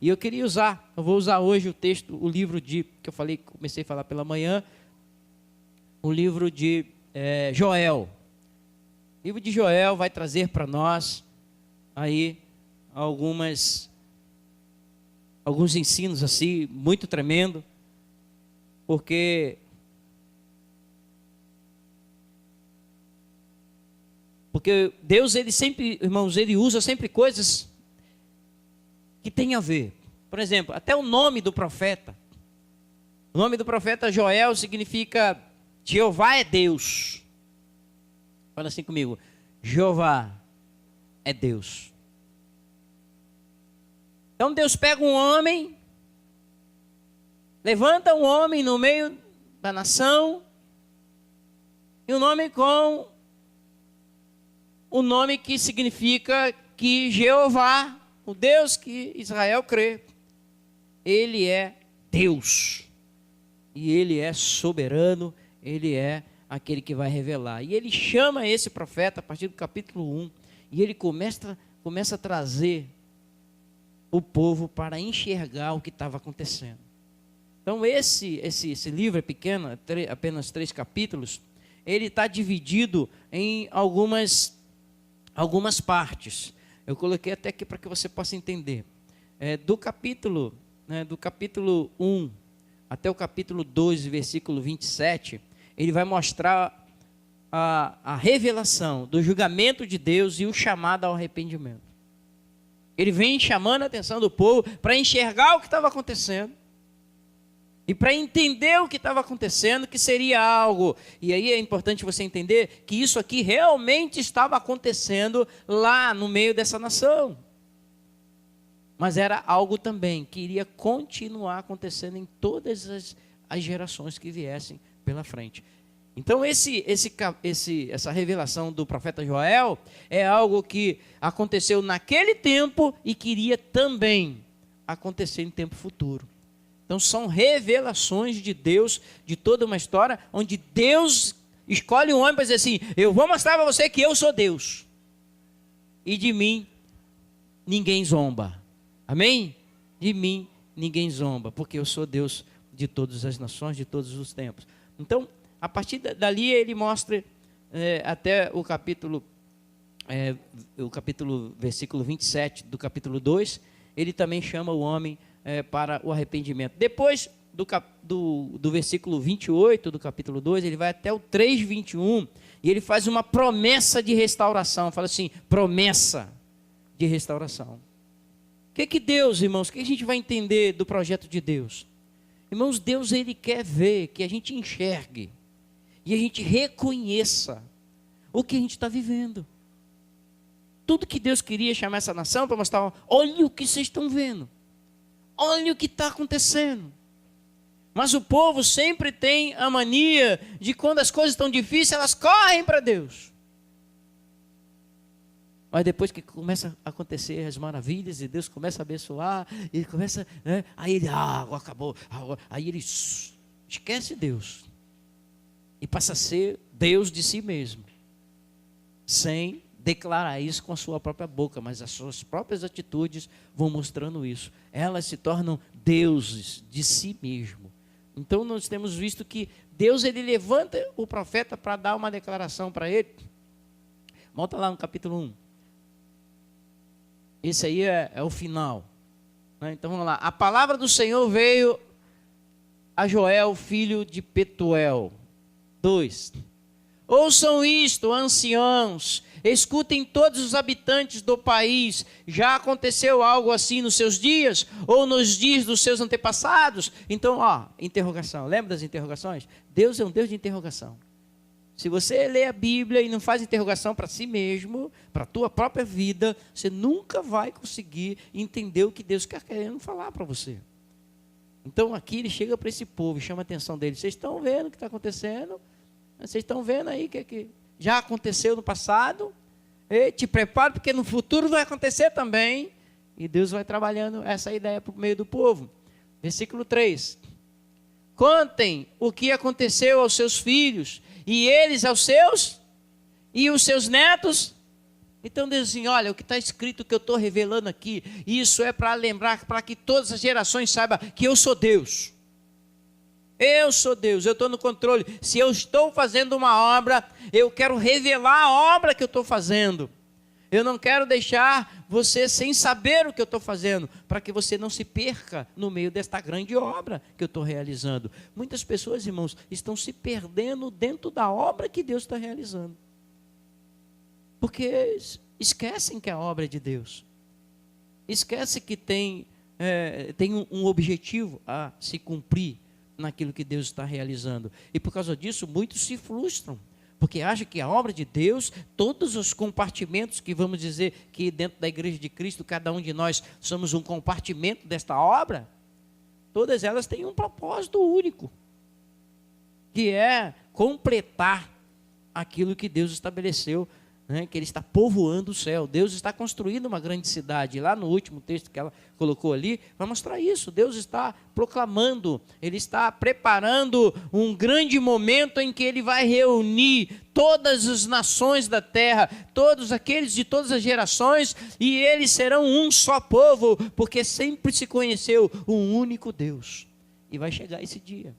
E eu vou usar hoje o texto, o livro que eu falei, comecei a falar pela manhã, o livro de Joel. O livro de Joel vai trazer para nós aí alguns ensinos assim, muito tremendo, porque Deus, ele sempre, irmãos, ele usa sempre coisas que tem a ver. Por exemplo, até o nome do profeta. O nome do profeta Joel significa Jeová é Deus. Fala assim comigo. Jeová é Deus. Então Deus pega um homem, levanta um homem no meio da nação, e um nome com o nome que significa que Jeová, o Deus que Israel crê, ele é Deus. E ele é soberano, ele é aquele que vai revelar. E ele chama esse profeta a partir do capítulo 1, e ele começa a trazer o povo para enxergar o que estava acontecendo. Então esse livro é pequeno, apenas 3 capítulos, ele está dividido em algumas partes. Eu coloquei até aqui para que você possa entender. Do capítulo 1 até o capítulo 2, versículo 27, ele vai mostrar a revelação do julgamento de Deus e o chamado ao arrependimento. Ele vem chamando a atenção do povo para enxergar o que estava acontecendo e para entender o que estava acontecendo, que seria algo. E aí é importante você entender que isso aqui realmente estava acontecendo lá no meio dessa nação. Mas era algo também que iria continuar acontecendo em todas as gerações que viessem pela frente. Então essa revelação do profeta Joel é algo que aconteceu naquele tempo e que iria também acontecer em tempo futuro. Então são revelações de Deus, de toda uma história, onde Deus escolhe um homem para dizer assim: eu vou mostrar para você que eu sou Deus, e de mim ninguém zomba. Amém? De mim ninguém zomba, porque eu sou Deus de todas as nações, de todos os tempos. Então, a partir dali ele mostra até o capítulo, versículo 27 do capítulo 2, ele também chama o homem para o arrependimento. Depois do versículo 28 do capítulo 2, ele vai até o 3:21, e ele faz uma promessa de restauração. Fala assim: promessa de restauração. O que Deus, irmãos, o que a gente vai entender do projeto de Deus? Irmãos, Deus, ele quer ver que a gente enxergue e a gente reconheça o que a gente está vivendo. Tudo que Deus queria chamar essa nação para mostrar: olha o que vocês estão vendo, olha o que está acontecendo. Mas o povo sempre tem a mania de, quando as coisas estão difíceis, elas correm para Deus. Mas depois que começa a acontecer as maravilhas e Deus começa a abençoar, e começa, aí ele, acabou, aí ele esquece Deus e passa a ser Deus de si mesmo, sem declarar isso com a sua própria boca, mas as suas próprias atitudes vão mostrando isso. Elas se tornam deuses de si mesmo. Então nós temos visto que Deus, ele levanta o profeta para dar uma declaração para ele. Volta lá no capítulo 1. Esse aí é o final. Então vamos lá. A palavra do Senhor veio a Joel, filho de Petuel. 2. Ouçam isto, anciãos, escutem todos os habitantes do país. Já aconteceu algo assim nos seus dias? Ou nos dias dos seus antepassados? Então, interrogação. Lembra das interrogações? Deus é um Deus de interrogação. Se você lê a Bíblia e não faz interrogação para si mesmo, para a tua própria vida, você nunca vai conseguir entender o que Deus quer querendo falar para você. Então aqui ele chega para esse povo e chama a atenção deles. Vocês estão vendo o que está acontecendo? Vocês estão vendo aí que já aconteceu no passado? E te prepare, porque no futuro vai acontecer também. E Deus vai trabalhando essa ideia para o meio do povo. Versículo 3. Contem o que aconteceu aos seus filhos, e eles aos seus, e os seus netos Então Deus assim, olha, o que está escrito que eu estou revelando aqui, isso é para lembrar, para que todas as gerações saibam que eu sou Deus. Eu sou Deus, eu estou no controle. Se eu estou fazendo uma obra, eu quero revelar a obra que eu estou fazendo. Eu não quero deixar você sem saber o que eu estou fazendo, para que você não se perca no meio desta grande obra que eu estou realizando. Muitas pessoas, irmãos, estão se perdendo dentro da obra que Deus está realizando. Porque esquecem que a obra é de Deus. Esquecem que tem um objetivo a se cumprir naquilo que Deus está realizando. E por causa disso, muitos se frustram. Porque acham que a obra de Deus, todos os compartimentos que vamos dizer que dentro da igreja de Cristo, cada um de nós somos um compartimento desta obra, todas elas têm um propósito único, que é completar aquilo que Deus estabeleceu, né, que Ele está povoando o céu. Deus está construindo uma grande cidade. Lá no último texto que ela colocou ali, vai mostrar isso. Deus está proclamando, Ele está preparando um grande momento em que Ele vai reunir todas as nações da terra, todos aqueles de todas as gerações, e eles serão um só povo, porque sempre se conheceu um único Deus. E vai chegar esse dia.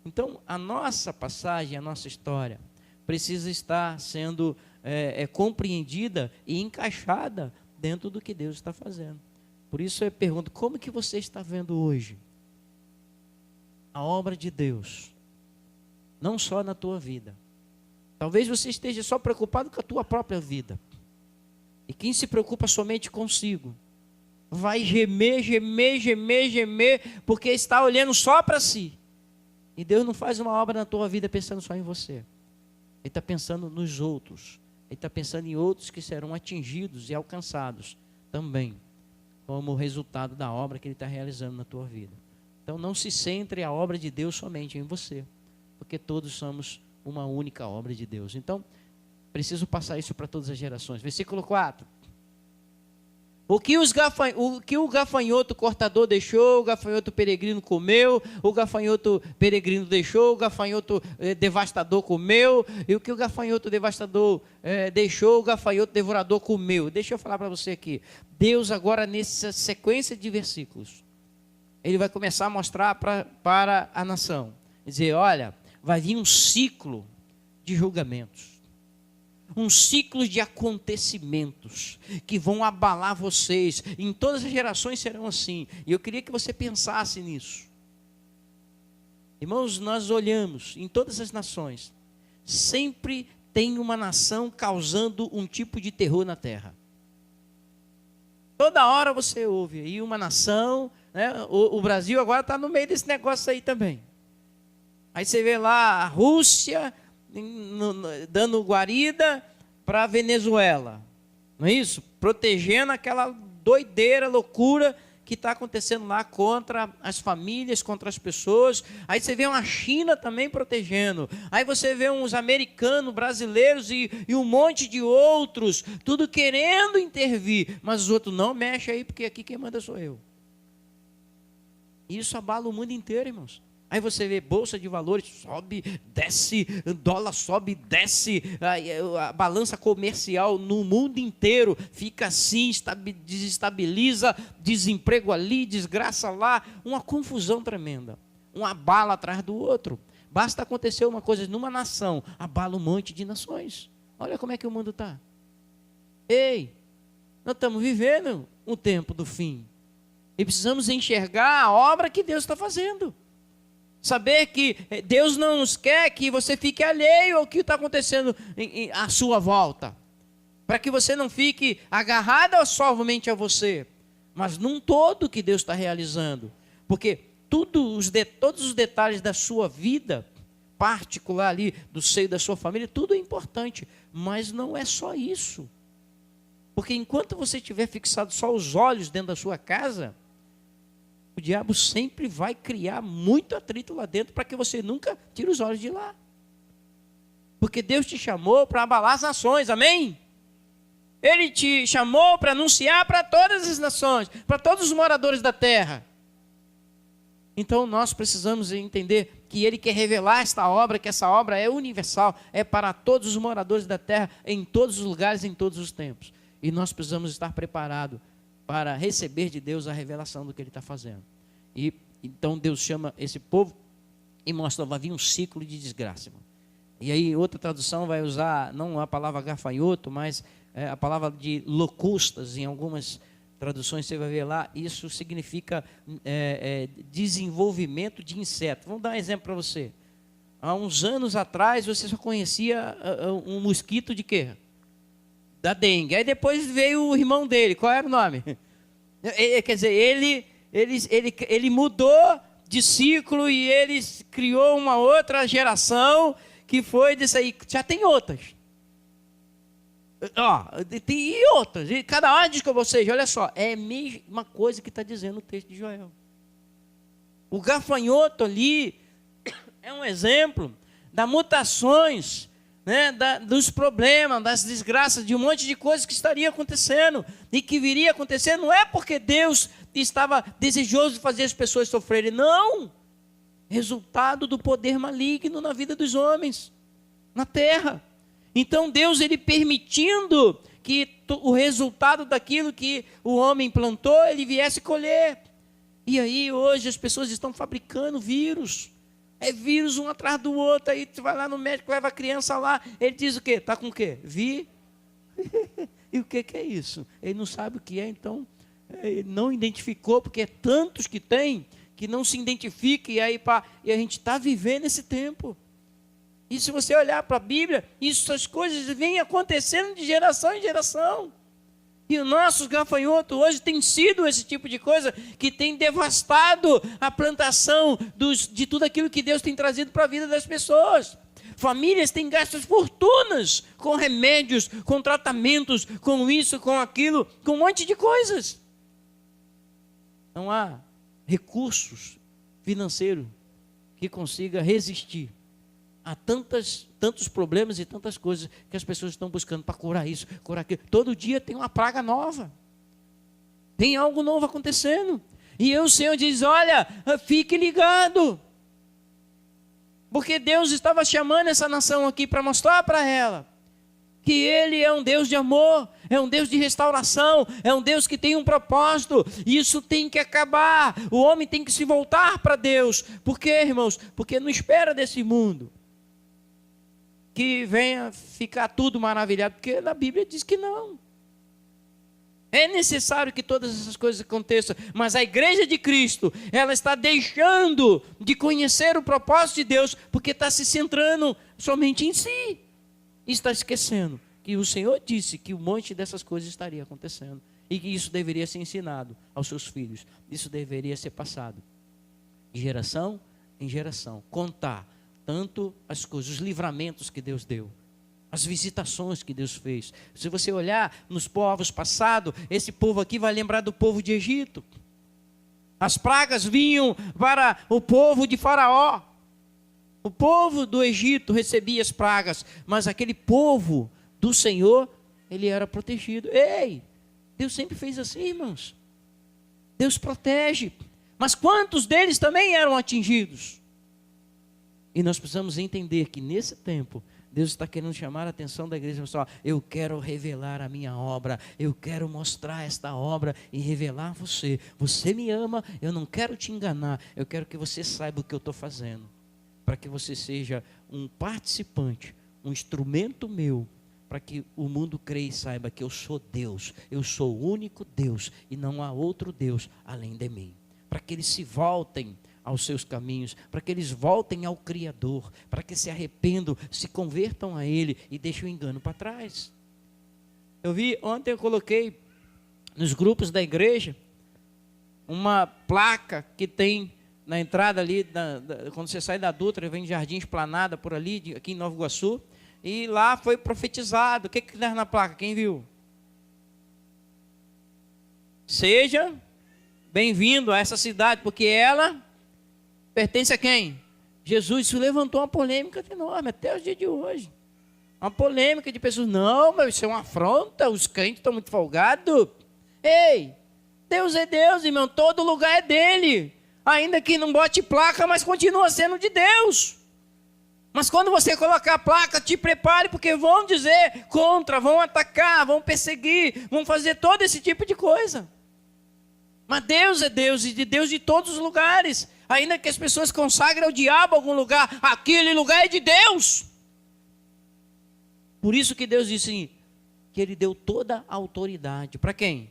Então, a nossa passagem, a nossa história, precisa estar sendo compreendida e encaixada dentro do que Deus está fazendo. Por isso eu pergunto, como que você está vendo hoje a obra de Deus? Não só na tua vida. Talvez você esteja só preocupado com a tua própria vida. E quem se preocupa somente consigo, vai gemer, porque está olhando só para si. E Deus não faz uma obra na tua vida pensando só em você. Ele está pensando nos outros. Ele está pensando em outros que serão atingidos e alcançados também, como resultado da obra que Ele está realizando na tua vida. Então não se centre a obra de Deus somente em você, porque todos somos uma única obra de Deus. Então, preciso passar isso para todas as gerações. Versículo 4. O que o gafanhoto cortador deixou, o gafanhoto peregrino comeu, o gafanhoto peregrino deixou, o gafanhoto devastador comeu, e o que o gafanhoto devastador deixou, o gafanhoto devorador comeu. Deixa eu falar para você aqui. Deus agora, nessa sequência de versículos, Ele vai começar a mostrar para a nação. Dizer, olha, vai vir um ciclo de julgamentos. Um ciclo de acontecimentos que vão abalar vocês. Em todas as gerações serão assim. E eu queria que você pensasse nisso. Irmãos, nós olhamos em todas as nações. Sempre tem uma nação causando um tipo de terror na terra. Toda hora você ouve aí uma nação, né? O Brasil agora está no meio desse negócio aí também. Aí você vê lá a Rússia dando guarida para a Venezuela, não é isso? Protegendo aquela doideira, loucura que está acontecendo lá contra as famílias, contra as pessoas. Aí você vê uma China também protegendo. Aí você vê uns americanos, brasileiros e um monte de outros, tudo querendo intervir, mas os outros não mexem aí, porque aqui quem manda sou eu. Isso abala o mundo inteiro, irmãos. Aí você vê bolsa de valores, sobe, desce, dólar sobe, desce, a balança comercial no mundo inteiro fica assim, desestabiliza, desemprego ali, desgraça lá, uma confusão tremenda, um abalo atrás do outro. Basta acontecer uma coisa numa nação, abala um monte de nações. Olha como é que o mundo está. Ei, nós estamos vivendo um tempo do fim e precisamos enxergar a obra que Deus está fazendo. Saber que Deus não nos quer que você fique alheio ao que está acontecendo à sua volta. Para que você não fique agarrado somente a você, mas num todo que Deus está realizando. Porque todos os detalhes da sua vida, particular ali, do seio da sua família, tudo é importante. Mas não é só isso. Porque enquanto você estiver fixado só os olhos dentro da sua casa, o diabo sempre vai criar muito atrito lá dentro para que você nunca tire os olhos de lá. Porque Deus te chamou para abalar as nações, amém? Ele te chamou para anunciar para todas as nações, para todos os moradores da terra. Então nós precisamos entender que Ele quer revelar esta obra, que essa obra é universal, é para todos os moradores da terra, em todos os lugares, em todos os tempos. E nós precisamos estar preparados para receber de Deus a revelação do que Ele está fazendo. E então Deus chama esse povo e mostra que vai vir um ciclo de desgraça. E aí outra tradução vai usar, não a palavra gafanhoto, mas a palavra de locustas. Em algumas traduções você vai ver lá, isso significa desenvolvimento de insetos. Vamos dar um exemplo para você. Há uns anos atrás você só conhecia um mosquito de quê? Da dengue. Aí depois veio o irmão dele, qual era o nome? Quer dizer, ele mudou de ciclo e ele criou uma outra geração que foi disso aí. Já tem outras. Tem outras. E cada hora diz com vocês, olha só, é a mesma coisa que está dizendo o texto de Joel. O gafanhoto ali é um exemplo das mutações, né, dos problemas, das desgraças, de um monte de coisas que estaria acontecendo e que viria a acontecer. Não é porque Deus estava desejoso de fazer as pessoas sofrerem, não. Resultado do poder maligno na vida dos homens, na terra. Então Deus, ele permitindo que o resultado daquilo que o homem plantou, ele viesse colher. E aí hoje as pessoas estão fabricando vírus. É vírus um atrás do outro. Aí tu vai lá no médico, leva a criança lá, ele diz o quê? Está com o quê? E o que é isso? Ele não sabe o que é, então ele não identificou, porque é tantos que tem, que não se identifica, e a gente está vivendo esse tempo. E se você olhar para a Bíblia, essas coisas vêm acontecendo de geração em geração. E os nossos gafanhotos hoje tem sido esse tipo de coisa que tem devastado a plantação de tudo aquilo que Deus tem trazido para a vida das pessoas. Famílias têm gasto fortunas com remédios, com tratamentos, com isso, com aquilo, com um monte de coisas. Não há recursos financeiros que consiga resistir a tantos problemas e tantas coisas que as pessoas estão buscando para curar isso, curar aquilo. Todo dia tem uma praga nova. Tem algo novo acontecendo. E o Senhor diz, olha, fique ligado. Porque Deus estava chamando essa nação aqui para mostrar para ela que Ele é um Deus de amor, é um Deus de restauração, é um Deus que tem um propósito. E isso tem que acabar. O homem tem que se voltar para Deus. Por quê, irmãos? Porque não espera desse mundo que venha ficar tudo maravilhado, porque na Bíblia diz que não. É necessário que todas essas coisas aconteçam, mas a igreja de Cristo, ela está deixando de conhecer o propósito de Deus, porque está se centrando somente em si. E está esquecendo que o Senhor disse que um monte dessas coisas estaria acontecendo, e que isso deveria ser ensinado aos seus filhos. Isso deveria ser passado de geração em geração. Contar tanto as coisas, os livramentos que Deus deu, as visitações que Deus fez. Se você olhar nos povos passados, esse povo aqui vai lembrar do povo de Egito. As pragas vinham para o povo de Faraó. O povo do Egito recebia as pragas, mas aquele povo do Senhor, ele era protegido. Ei, Deus sempre fez assim, irmãos. Deus protege. Mas quantos deles também eram atingidos? E nós precisamos entender que nesse tempo, Deus está querendo chamar a atenção da igreja. Pessoal, eu quero revelar a minha obra, eu quero mostrar esta obra e revelar a você. Você me ama, eu não quero te enganar, eu quero que você saiba o que eu estou fazendo. Para que você seja um participante, um instrumento meu, para que o mundo creia e saiba que eu sou Deus, eu sou o único Deus e não há outro Deus além de mim. Para que eles se voltem aos seus caminhos, para que eles voltem ao Criador, para que se arrependam, se convertam a Ele e deixem o engano para trás. Ontem eu coloquei nos grupos da igreja uma placa que tem na entrada ali, quando você sai da Dutra, vem de Jardim Esplanada por ali, aqui em Nova Iguaçu, e lá foi profetizado. O que está na placa? Quem viu? Seja bem-vindo a essa cidade, porque ela pertence a quem? Jesus. Isso levantou uma polêmica enorme até os dias de hoje. Uma polêmica de pessoas, não, mas isso é uma afronta, os crentes estão muito folgados. Ei, Deus é Deus, irmão, todo lugar é dele. Ainda que não bote placa, mas continua sendo de Deus. Mas quando você colocar a placa, te prepare, porque vão dizer contra, vão atacar, vão perseguir, vão fazer todo esse tipo de coisa. Mas Deus é Deus, e de Deus de todos os lugares. Ainda que as pessoas consagrem ao diabo algum lugar, aquele lugar é de Deus. Por isso que Deus disse que Ele deu toda a autoridade. Para quem?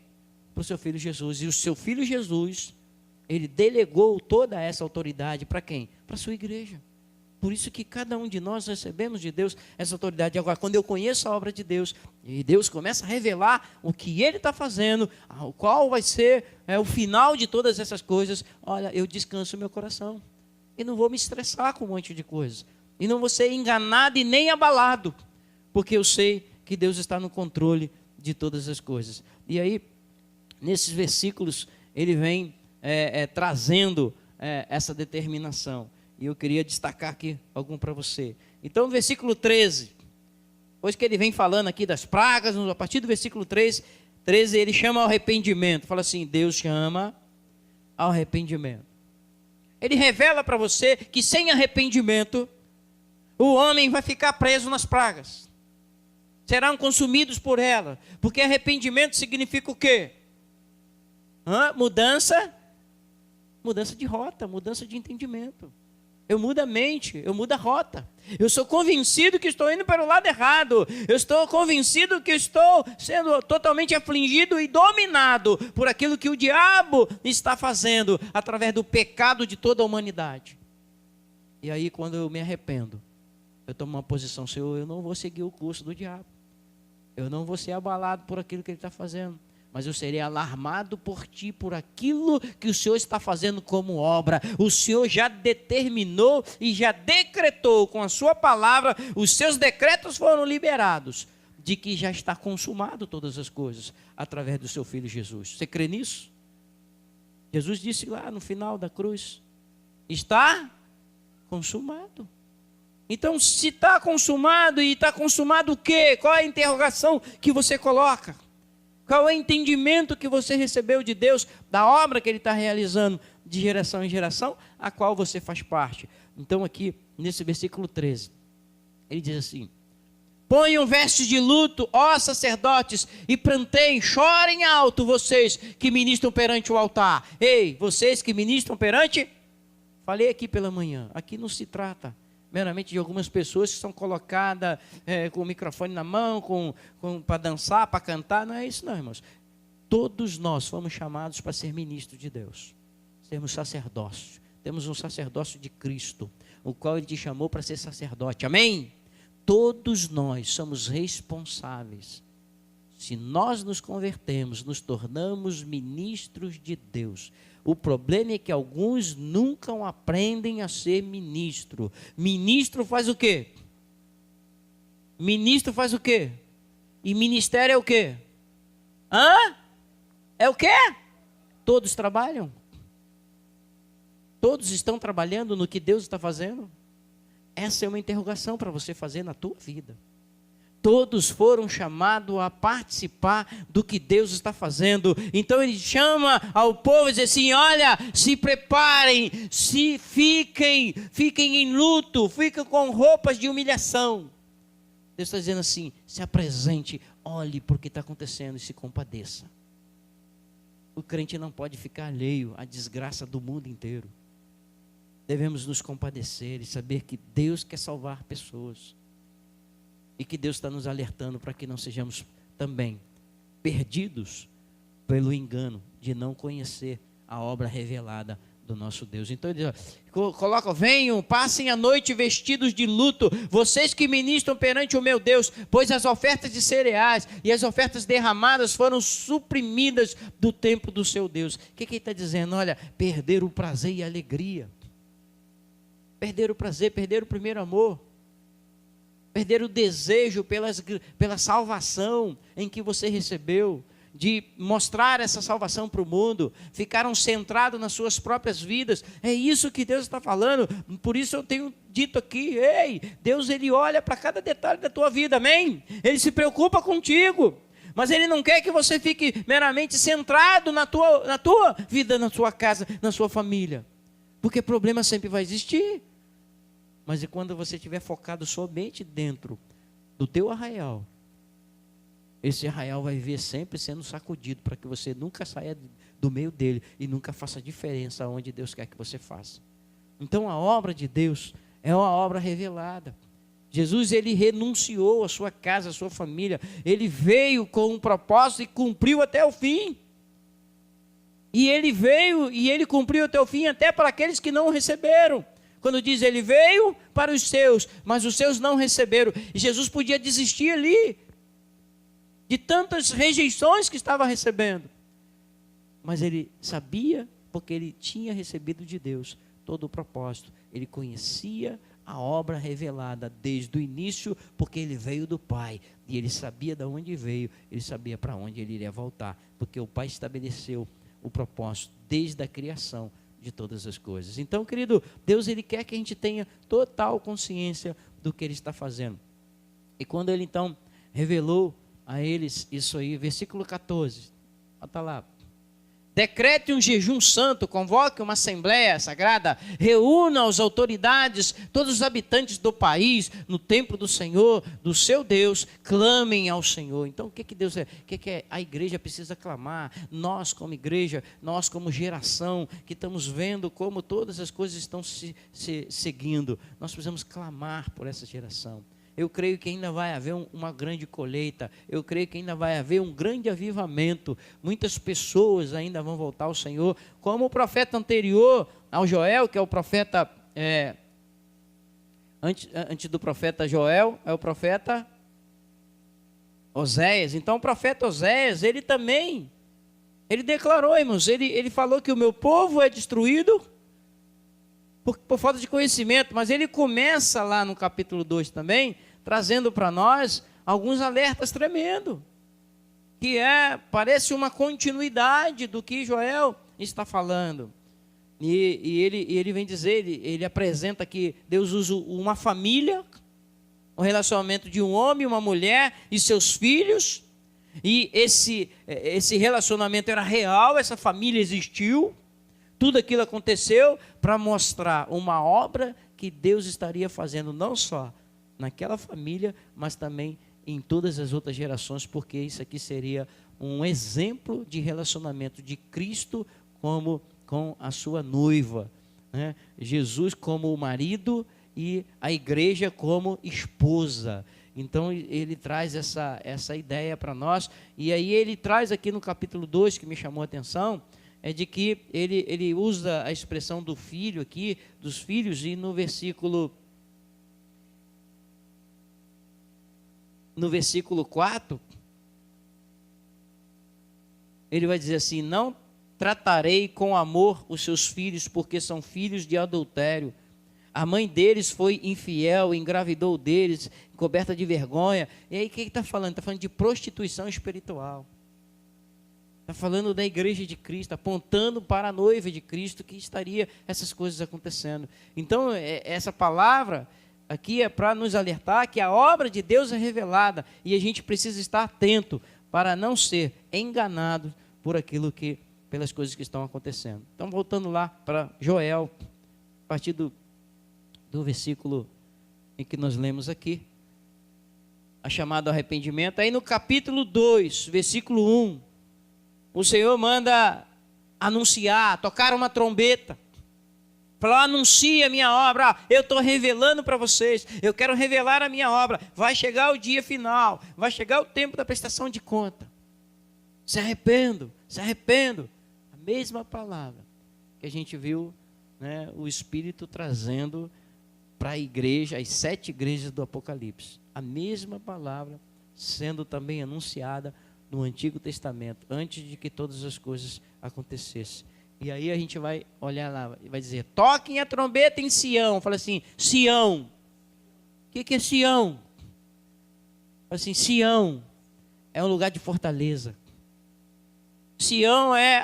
Para o seu Filho Jesus. E o seu Filho Jesus, Ele delegou toda essa autoridade para quem? Para a sua igreja. Por isso que cada um de nós recebemos de Deus essa autoridade. Agora, quando eu conheço a obra de Deus, e Deus começa a revelar o que Ele está fazendo, qual vai ser o final de todas essas coisas, olha, eu descanso meu coração. E não vou me estressar com um monte de coisas. E não vou ser enganado e nem abalado. Porque eu sei que Deus está no controle de todas as coisas. E aí, nesses versículos, ele vem trazendo essa determinação. E eu queria destacar aqui algum para você. Então, no versículo 13, depois que ele vem falando aqui das pragas, a partir do versículo 13, ele chama ao arrependimento. Fala assim, Deus chama ao arrependimento. Ele revela para você que sem arrependimento, o homem vai ficar preso nas pragas. Serão consumidos por ela. Porque arrependimento significa o quê? Mudança de rota, mudança de entendimento. Eu mudo a mente, eu mudo a rota. Eu sou convencido que estou indo para o lado errado. Eu estou convencido que estou sendo totalmente afligido e dominado por aquilo que o diabo está fazendo através do pecado de toda a humanidade. E aí, quando eu me arrependo, eu tomo uma posição, Senhor, eu não vou seguir o curso do diabo. Eu não vou ser abalado por aquilo que ele está fazendo. Mas eu serei alarmado por ti, por aquilo que o Senhor está fazendo como obra. O Senhor já determinou e já decretou com a sua palavra, os seus decretos foram liberados, de que já está consumado todas as coisas, através do seu Filho Jesus. Você crê nisso? Jesus disse lá no final da cruz, está consumado. Então, se está consumado, e está consumado o quê? Qual é a interrogação que você coloca? Qual é o entendimento que você recebeu de Deus, da obra que Ele está realizando de geração em geração, a qual você faz parte? Então aqui, nesse versículo 13, ele diz assim, ponham vestes de luto, ó sacerdotes, e planteiem, chorem alto vocês que ministram perante o altar. Ei, vocês que ministram perante, falei aqui pela manhã, aqui não se trata meramente de algumas pessoas que são colocadas com o microfone na mão, para dançar, para cantar. Não é isso não, irmãos. Todos nós fomos chamados para ser ministros de Deus. Sermos sacerdócio. Temos um sacerdócio de Cristo, o qual Ele te chamou para ser sacerdote. Amém? Todos nós somos responsáveis. Se nós nos convertemos, nos tornamos ministros de Deus. O problema é que alguns nunca aprendem a ser ministro. Ministro faz o quê? Ministro faz o quê? E ministério é o quê? É o quê? Todos trabalham? Todos estão trabalhando no que Deus está fazendo? Essa é uma interrogação para você fazer na tua vida. Todos foram chamados a participar do que Deus está fazendo. Então Ele chama ao povo e diz assim, olha, se preparem, fiquem em luto, fiquem com roupas de humilhação. Deus está dizendo assim, se apresente, olhe para o que está acontecendo e se compadeça. O crente não pode ficar alheio à desgraça do mundo inteiro. Devemos nos compadecer e saber que Deus quer salvar pessoas. E que Deus está nos alertando para que não sejamos também perdidos pelo engano de não conhecer a obra revelada do nosso Deus. Então ele diz, coloca, venham, passem a noite vestidos de luto, vocês que ministram perante o meu Deus, pois as ofertas de cereais e as ofertas derramadas foram suprimidas do templo do seu Deus. O que ele está dizendo? Olha, perderam o prazer e a alegria. Perderam o prazer, perderam o primeiro amor. Perderam o desejo pela salvação em que você recebeu, de mostrar essa salvação para o mundo, ficaram centrados nas suas próprias vidas. É isso que Deus está falando, por isso eu tenho dito aqui, ei, Deus Ele olha para cada detalhe da tua vida, amém? Ele se preocupa contigo, mas Ele não quer que você fique meramente centrado na tua vida, na sua casa, na sua família, porque problema sempre vai existir. Mas e quando você estiver focado somente dentro do teu arraial, esse arraial vai vir sempre sendo sacudido para que você nunca saia do meio dele e nunca faça diferença onde Deus quer que você faça. Então a obra de Deus é uma obra revelada. Jesus, ele renunciou à sua casa, à sua família. Ele veio com um propósito e cumpriu até o fim. E ele veio e ele cumpriu até o fim até para aqueles que não o receberam. Quando diz ele veio para os seus, mas os seus não receberam. E Jesus podia desistir ali de tantas rejeições que estava recebendo. Mas ele sabia, porque ele tinha recebido de Deus todo o propósito. Ele conhecia a obra revelada desde o início, porque ele veio do Pai. E ele sabia de onde veio, ele sabia para onde ele iria voltar. Porque o Pai estabeleceu o propósito desde a criação de todas as coisas. Então, querido, Deus, ele quer que a gente tenha total consciência do que ele está fazendo. E quando ele então revelou a eles isso aí, versículo 14, bota lá. Decrete um jejum santo, convoque uma assembleia sagrada, reúna as autoridades, todos os habitantes do país, no templo do Senhor, do seu Deus, clamem ao Senhor. Então, o que Deus é? O que a igreja precisa clamar? Nós como igreja, nós como geração, que estamos vendo como todas as coisas estão se seguindo, nós precisamos clamar por essa geração. Eu creio que ainda vai haver uma grande colheita. Eu creio que ainda vai haver um grande avivamento. Muitas pessoas ainda vão voltar ao Senhor. Como o profeta anterior ao Joel, que é o profeta... antes do profeta Joel, é o profeta Oséias. Então o profeta Oséias, ele também... Ele declarou, irmãos, ele falou que o meu povo é destruído por falta de conhecimento, mas ele começa lá no capítulo 2 também, trazendo para nós alguns alertas tremendos, que parece uma continuidade do que Joel está falando. E ele vem dizer, ele apresenta que Deus usa uma família, o relacionamento de um homem, uma mulher e seus filhos, e esse relacionamento era real, essa família existiu. Tudo aquilo aconteceu para mostrar uma obra que Deus estaria fazendo, não só naquela família, mas também em todas as outras gerações, porque isso aqui seria um exemplo de relacionamento de Cristo como com a sua noiva, né? Jesus como o marido e a igreja como esposa. Então ele traz essa ideia para nós, e aí ele traz aqui no capítulo 2, que me chamou a atenção, é de que ele usa a expressão do filho aqui, dos filhos, e no versículo 4, ele vai dizer assim: não tratarei com amor os seus filhos, porque são filhos de adultério. A mãe deles foi infiel, engravidou deles, coberta de vergonha. E aí o que ele está falando? Está falando de prostituição espiritual. Está falando da igreja de Cristo, apontando para a noiva de Cristo, que estaria essas coisas acontecendo. Então, essa palavra aqui é para nos alertar que a obra de Deus é revelada e a gente precisa estar atento para não ser enganado pelas coisas que estão acontecendo. Então, voltando lá para Joel, a partir do versículo em que nós lemos aqui, a chamada ao arrependimento. Aí no capítulo 2, versículo 1, o Senhor manda anunciar, tocar uma trombeta. Falou: anuncia a minha obra. Eu estou revelando para vocês. Eu quero revelar a minha obra. Vai chegar o dia final. Vai chegar o tempo da prestação de conta. Se arrependo, se arrependo. A mesma palavra que a gente viu, né, o Espírito trazendo para a igreja, as 7 igrejas do Apocalipse. A mesma palavra sendo também anunciada no Antigo Testamento, antes de que todas as coisas acontecessem. E aí a gente vai olhar lá e vai dizer: toquem a trombeta em Sião. Fala assim: Sião. O que é Sião? Fala assim: Sião é um lugar de fortaleza. Sião é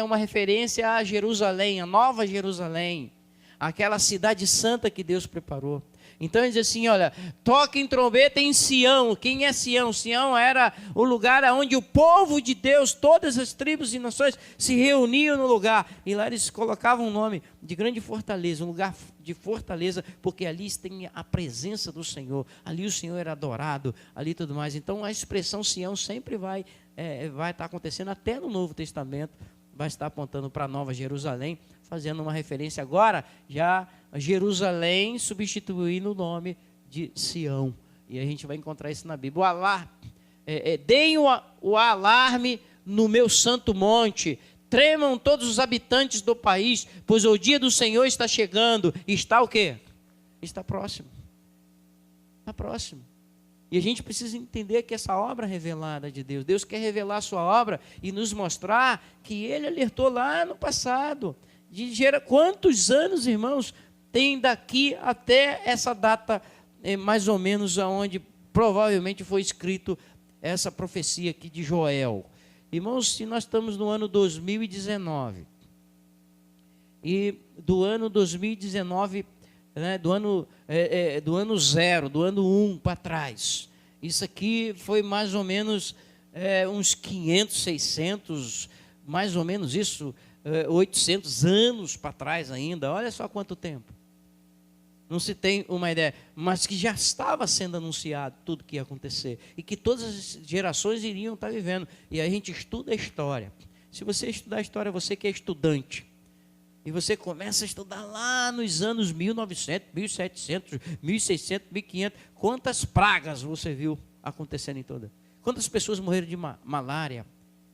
uma referência a Jerusalém, a Nova Jerusalém, aquela cidade santa que Deus preparou. Então ele diz assim, olha, toquem trombeta em Sião. Quem é Sião? Sião era o lugar onde o povo de Deus, todas as tribos e nações se reuniam no lugar. E lá eles colocavam o nome de grande fortaleza, um lugar de fortaleza, porque ali tem a presença do Senhor. Ali o Senhor era adorado, ali tudo mais. Então a expressão Sião sempre vai estar acontecendo até no Novo Testamento. Vai estar apontando para a Nova Jerusalém, fazendo uma referência agora já a Jerusalém substituindo o nome de Sião. E a gente vai encontrar isso na Bíblia. O alarme, deem o alarme no meu santo monte, tremam todos os habitantes do país, pois o dia do Senhor está chegando. Está o quê? Está próximo. Está próximo. E a gente precisa entender que essa obra revelada de Deus, Deus quer revelar a sua obra e nos mostrar que Ele alertou lá no passado. Quantos anos, irmãos, tem daqui até essa data, mais ou menos, aonde provavelmente foi escrito essa profecia aqui de Joel. Irmãos, se nós estamos no ano 2019, e do ano 2019... do ano 0, do ano 1 para trás. Isso aqui foi mais ou menos uns 500, 600, mais ou menos isso, 800 anos para trás ainda. Olha só quanto tempo. Não se tem uma ideia, mas que já estava sendo anunciado tudo que ia acontecer. E que todas as gerações iriam estar vivendo. E a gente estuda a história. Se você estudar a história, você que é estudante, e você começa a estudar lá nos anos 1900, 1700, 1600, 1500. Quantas pragas você viu acontecendo em toda? Quantas pessoas morreram de malária,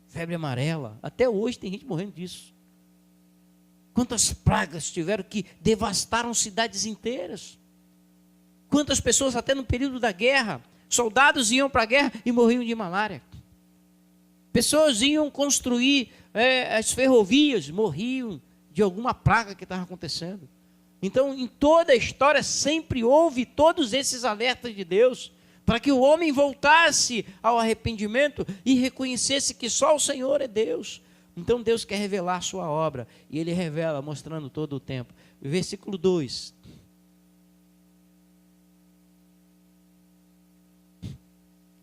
febre amarela? Até hoje tem gente morrendo disso. Quantas pragas tiveram que devastaram cidades inteiras? Quantas pessoas até no período da guerra, soldados iam para a guerra e morriam de malária. Pessoas iam construir as ferrovias, morriam de alguma praga que estava acontecendo. Então, em toda a história, sempre houve todos esses alertas de Deus, para que o homem voltasse ao arrependimento e reconhecesse que só o Senhor é Deus. Então, Deus quer revelar a sua obra, e Ele revela, mostrando todo o tempo. Versículo 2.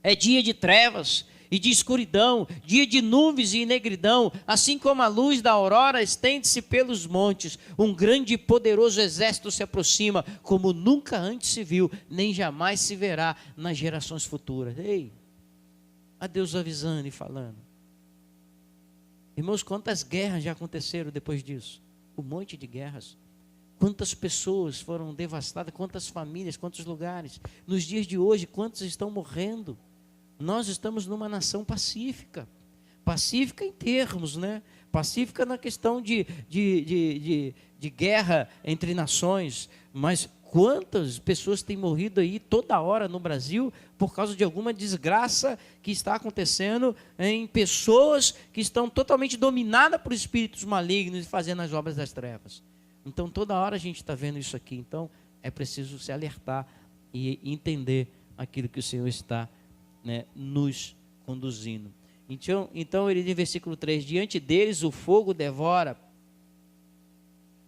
É dia de trevas e de escuridão, dia de nuvens e negridão, assim como a luz da aurora estende-se pelos montes, um grande e poderoso exército se aproxima, como nunca antes se viu, nem jamais se verá nas gerações futuras. Ei, a Deus avisando e falando. Irmãos, quantas guerras já aconteceram depois disso? Um monte de guerras. Quantas pessoas foram devastadas, quantas famílias, quantos lugares. Nos dias de hoje, quantos estão morrendo? Nós estamos numa nação pacífica, pacífica em termos, né? Pacífica na questão de guerra entre nações, mas quantas pessoas têm morrido aí toda hora no Brasil por causa de alguma desgraça que está acontecendo em pessoas que estão totalmente dominadas por espíritos malignos e fazendo as obras das trevas. Então toda hora a gente está vendo isso aqui, então é preciso se alertar e entender aquilo que o Senhor está nos conduzindo. Então ele diz em versículo 3, diante deles o fogo devora,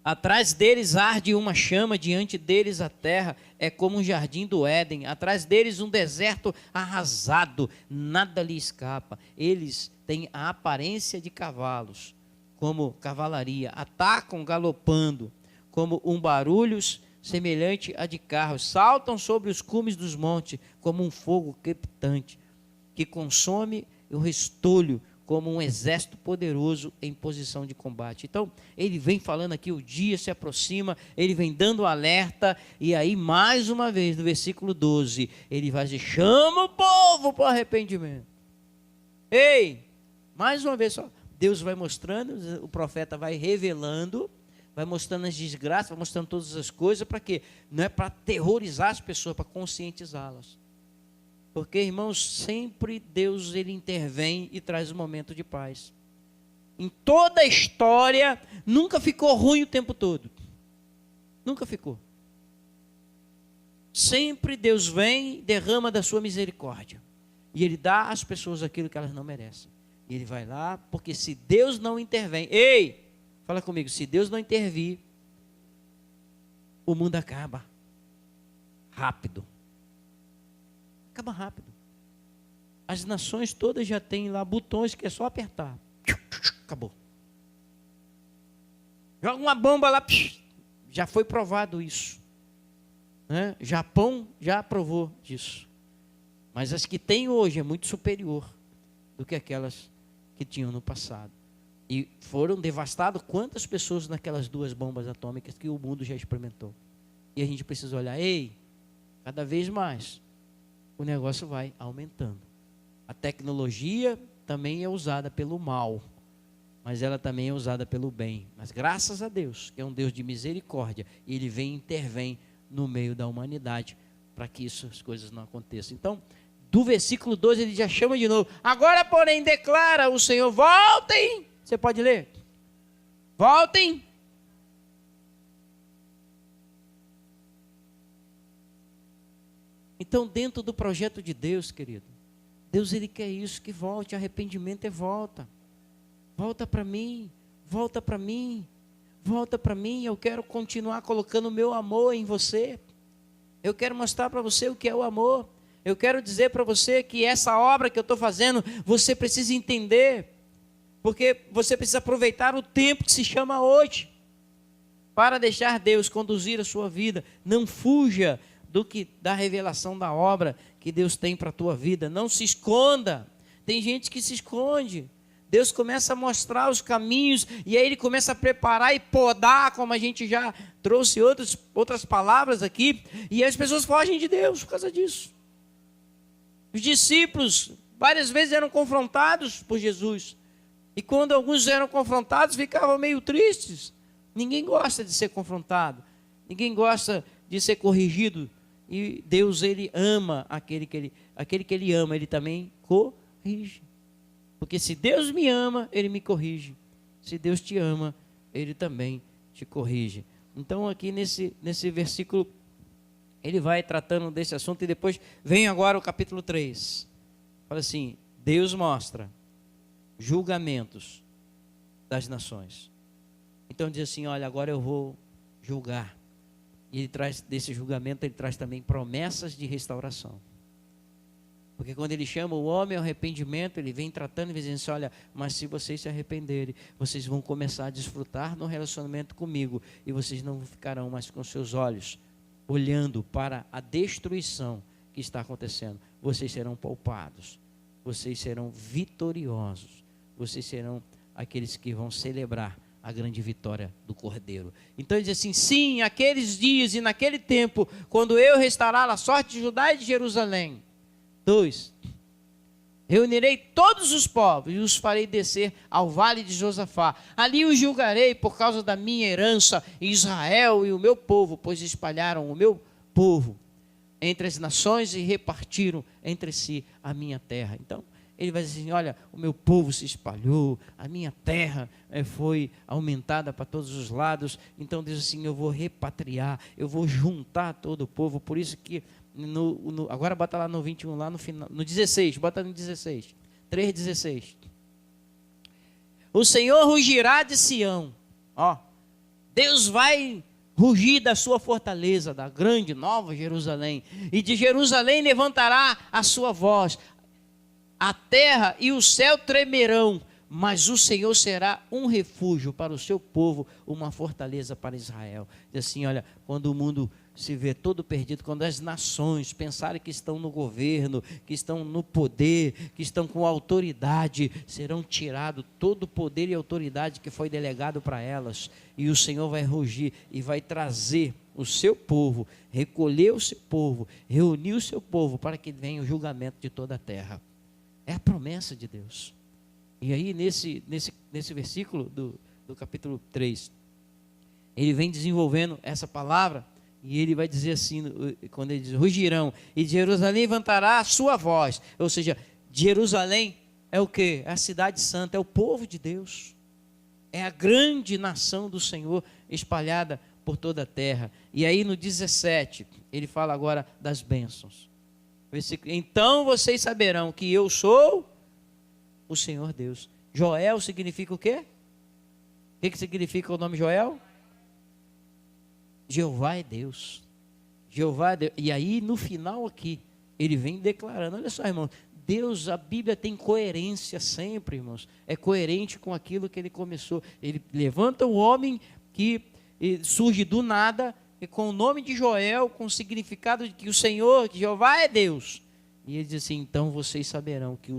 atrás deles arde uma chama, diante deles a terra é como um jardim do Éden, atrás deles um deserto arrasado, nada lhe escapa. Eles têm a aparência de cavalos, como cavalaria, atacam galopando, como um barulhos semelhante a de carros, saltam sobre os cumes dos montes, como um fogo crepitante, que consome o restolho, como um exército poderoso em posição de combate. Então, ele vem falando aqui, o dia se aproxima, ele vem dando alerta, e aí, mais uma vez, no versículo 12, ele vai dizer, chama o povo para o arrependimento. Ei, mais uma vez, só, Deus vai mostrando, o profeta vai revelando, vai mostrando as desgraças, vai mostrando todas as coisas, para quê? Não é para aterrorizar as pessoas, para conscientizá-las. Porque, irmãos, sempre Deus ele intervém e traz um momento de paz. Em toda a história, nunca ficou ruim o tempo todo. Nunca ficou. Sempre Deus vem, derrama da sua misericórdia. E Ele dá às pessoas aquilo que elas não merecem. E Ele vai lá, porque se Deus não intervém... Ei, fala comigo, se Deus não intervir, o mundo acaba. rápido. Acaba rápido. As nações todas já têm lá botões que é só apertar. Acabou. Joga uma bomba lá, já foi provado isso. Né? Japão já provou disso. Mas as que tem hoje é muito superior do que aquelas que tinham no passado. E foram devastadas quantas pessoas naquelas 2 bombas atômicas que o mundo já experimentou. E a gente precisa olhar, cada vez mais o negócio vai aumentando. A tecnologia também é usada pelo mal, mas ela também é usada pelo bem. Mas graças a Deus, que é um Deus de misericórdia, e Ele vem e intervém no meio da humanidade para que as coisas não aconteçam. Então, do versículo 12 ele já chama de novo. Agora, porém, declara o Senhor, voltem. Você pode ler? Voltem. Então, dentro do projeto de Deus, querido, Deus ele quer isso, que volte. Arrependimento é volta. Volta para mim, volta para mim, volta para mim. Eu quero continuar colocando o meu amor em você. Eu quero mostrar para você o que é o amor. Eu quero dizer para você que essa obra que eu estou fazendo, você precisa entender. Porque você precisa aproveitar o tempo que se chama hoje. Para deixar Deus conduzir a sua vida. Não fuja da revelação da obra que Deus tem para a tua vida. Não se esconda. Tem gente que se esconde. Deus começa a mostrar os caminhos e aí Ele começa a preparar e podar, como a gente já trouxe outras palavras aqui, e as pessoas fogem de Deus por causa disso. Os discípulos várias vezes eram confrontados por Jesus, e quando alguns eram confrontados ficavam meio tristes. Ninguém gosta de ser confrontado, ninguém gosta de ser corrigido, e Deus ele ama aquele que ele ama, Ele também corrige. Porque se Deus me ama, Ele me corrige. Se Deus te ama, Ele também te corrige. Então aqui nesse versículo, ele vai tratando desse assunto. E depois vem agora o capítulo 3. Fala assim, Deus mostra julgamentos das nações. Então diz assim, olha, agora eu vou julgar. E ele traz desse julgamento, ele traz também promessas de restauração. Porque quando ele chama o homem ao arrependimento, ele vem tratando e dizendo assim, olha, mas se vocês se arrependerem, vocês vão começar a desfrutar no relacionamento comigo, e vocês não ficarão mais com seus olhos olhando para a destruição que está acontecendo. Vocês serão poupados, vocês serão vitoriosos, vocês serão aqueles que vão celebrar a grande vitória do Cordeiro. Então ele diz assim, sim, aqueles dias e naquele tempo, quando eu restaurar a sorte de Judá e de Jerusalém. 2. Reunirei todos os povos e os farei descer ao vale de Josafá. Ali os julgarei por causa da minha herança, Israel e o meu povo, pois espalharam o meu povo entre as nações e repartiram entre si a minha terra. Então, ele vai dizer assim, olha, o meu povo se espalhou, a minha terra foi aumentada para todos os lados. Então, diz assim, eu vou repatriar, eu vou juntar todo o povo. Por isso que agora bota lá no 21, lá no final, no 16, bota no 16, 3,16. O Senhor rugirá de Sião, Deus vai rugir da sua fortaleza, da grande nova Jerusalém, e de Jerusalém levantará a sua voz, a terra e o céu tremerão, mas o Senhor será um refúgio para o seu povo, uma fortaleza para Israel. Diz assim, olha, quando o mundo se vê todo perdido, quando as nações pensarem que estão no governo, que estão no poder, que estão com autoridade, serão tirados todo o poder e autoridade que foi delegado para elas, e o Senhor vai rugir e vai trazer o seu povo, recolher o seu povo, reunir o seu povo, para que venha o julgamento de toda a terra. É a promessa de Deus. E aí nesse versículo do capítulo 3, ele vem desenvolvendo essa palavra, e ele vai dizer assim, quando ele diz, rugirão, e de Jerusalém levantará a sua voz. Ou seja, Jerusalém é o quê? É a cidade santa, é o povo de Deus. É a grande nação do Senhor espalhada por toda a terra. E aí no 17, ele fala agora das bênçãos. Então vocês saberão que eu sou o Senhor Deus. Joel significa o quê? O que significa o nome Joel? Jeová é Deus. Jeová é Deus. E aí no final aqui, ele vem declarando, olha só, irmão, Deus, a Bíblia tem coerência sempre, irmãos. É coerente com aquilo que ele começou. Ele levanta o homem que surge do nada, e com o nome de Joel, com o significado de que o Senhor, que Jeová é Deus. E ele diz assim, então vocês saberão que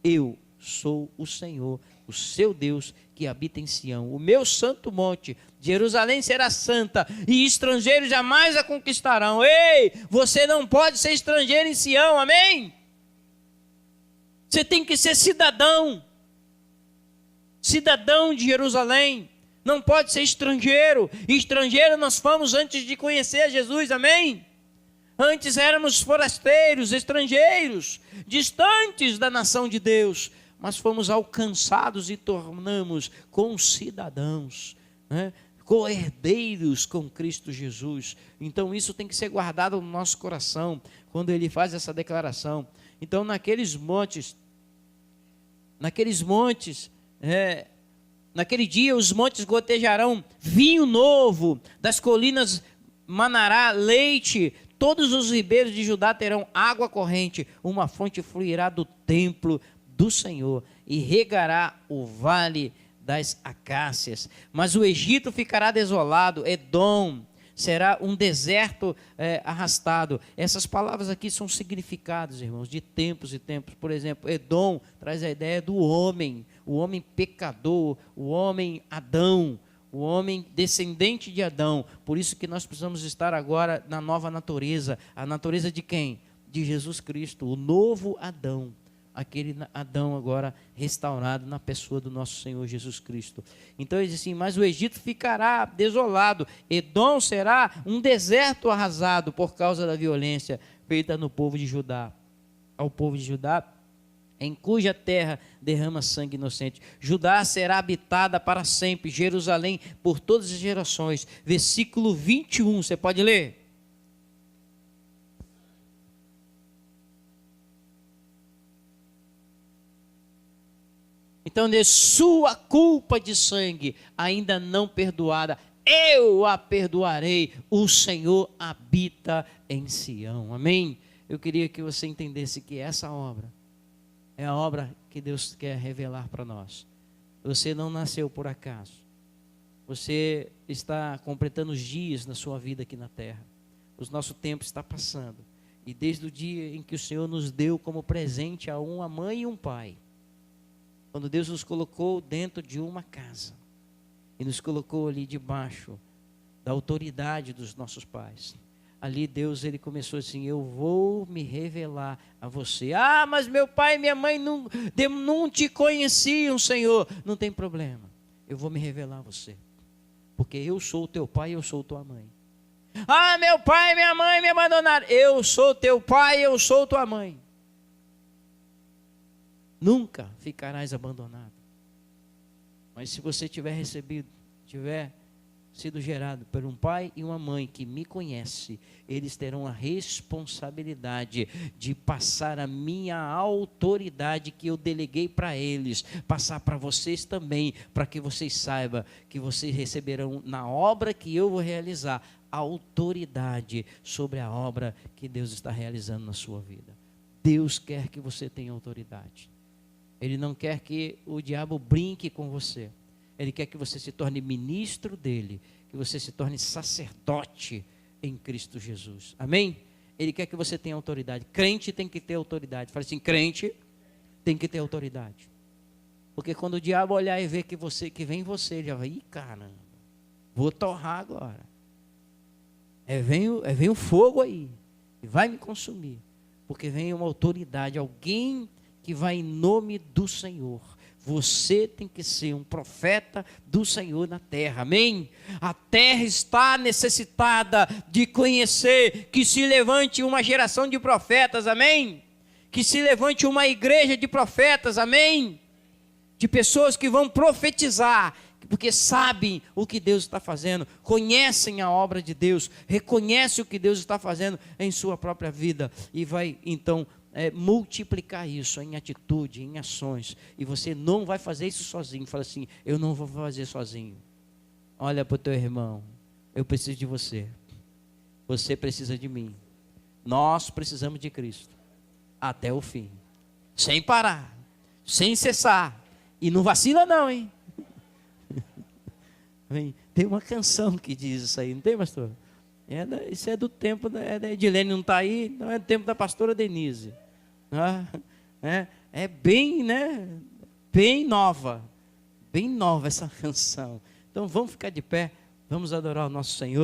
eu sou o Senhor, o seu Deus, que habita em Sião. O meu santo monte, Jerusalém será santa, e estrangeiros jamais a conquistarão. Ei, você não pode ser estrangeiro em Sião, amém? Você tem que ser cidadão de Jerusalém. Não pode ser estrangeiro. Estrangeiro nós fomos antes de conhecer Jesus, amém? Antes éramos forasteiros, estrangeiros, distantes da nação de Deus. Mas fomos alcançados e tornamos concidadãos, né? Co-herdeiros com Cristo Jesus. Então isso tem que ser guardado no nosso coração, quando ele faz essa declaração. Então naquele dia os montes gotejarão vinho novo, das colinas manará leite, todos os ribeiros de Judá terão água corrente, uma fonte fluirá do templo do Senhor e regará o vale das acácias. Mas o Egito ficará desolado, Edom será um deserto arrastado. Essas palavras aqui são significados, irmãos, de tempos e tempos. Por exemplo, Edom traz a ideia do homem, o homem pecador, o homem Adão, o homem descendente de Adão. Por isso que nós precisamos estar agora na nova natureza. A natureza de quem? De Jesus Cristo, o novo Adão. Aquele Adão agora restaurado na pessoa do nosso Senhor Jesus Cristo. Então ele diz assim, mas o Egito ficará desolado, Edom será um deserto arrasado por causa da violência feita no povo de Judá. Ao povo de Judá, em cuja terra derrama sangue inocente. Judá será habitada para sempre, Jerusalém por todas as gerações. Versículo 21, você pode ler? Então, de sua culpa de sangue ainda não perdoada, eu a perdoarei. O Senhor habita em Sião. Amém? Eu queria que você entendesse que essa obra é a obra que Deus quer revelar para nós. Você não nasceu por acaso. Você está completando os dias na sua vida aqui na terra. O nosso tempo está passando. E desde o dia em que o Senhor nos deu como presente a uma mãe e um pai, quando Deus nos colocou dentro de uma casa e nos colocou ali debaixo da autoridade dos nossos pais, ali Deus, ele começou assim, eu vou me revelar a você. Ah, mas meu pai e minha mãe não te conheciam, Senhor. Não tem problema, eu vou me revelar a você, porque eu sou o teu pai e eu sou tua mãe. Ah, meu pai e minha mãe me abandonaram. Eu sou teu pai e eu sou tua mãe. Nunca ficarás abandonado. Mas se você tiver sido gerado por um pai e uma mãe que me conhece, eles terão a responsabilidade de passar a minha autoridade que eu deleguei para eles, passar para vocês também, para que vocês saibam que vocês receberão na obra que eu vou realizar, autoridade sobre a obra que Deus está realizando na sua vida. Deus quer que você tenha autoridade. Ele não quer que o diabo brinque com você. Ele quer que você se torne ministro dele, que você se torne sacerdote em Cristo Jesus. Amém? Ele quer que você tenha autoridade. Crente tem que ter autoridade. Fala assim, crente tem que ter autoridade. Porque quando o diabo olhar e ver que vem você, ele já vai, ih, caramba, vou torrar agora. Vem o fogo aí, e vai me consumir. Porque vem uma autoridade, alguém que vai em nome do Senhor. Você tem que ser um profeta do Senhor na terra, amém? A terra está necessitada de conhecer, que se levante uma geração de profetas, amém? Que se levante uma igreja de profetas, amém? De pessoas que vão profetizar, porque sabem o que Deus está fazendo, conhecem a obra de Deus, reconhecem o que Deus está fazendo em sua própria vida, e vai então multiplicar isso em atitude, em ações. E você não vai fazer isso sozinho. Fala assim, eu não vou fazer sozinho. Olha para o teu irmão, eu preciso de você. Você precisa de mim. Nós precisamos de Cristo. Até o fim. Sem parar. Sem cessar. E não vacila não, hein? Tem uma canção que diz isso aí, não tem, pastor? Isso é do tempo, Edilene não está aí, não é do tempo da pastora Denise. É bem, bem nova essa canção. Então vamos ficar de pé, vamos adorar o nosso Senhor.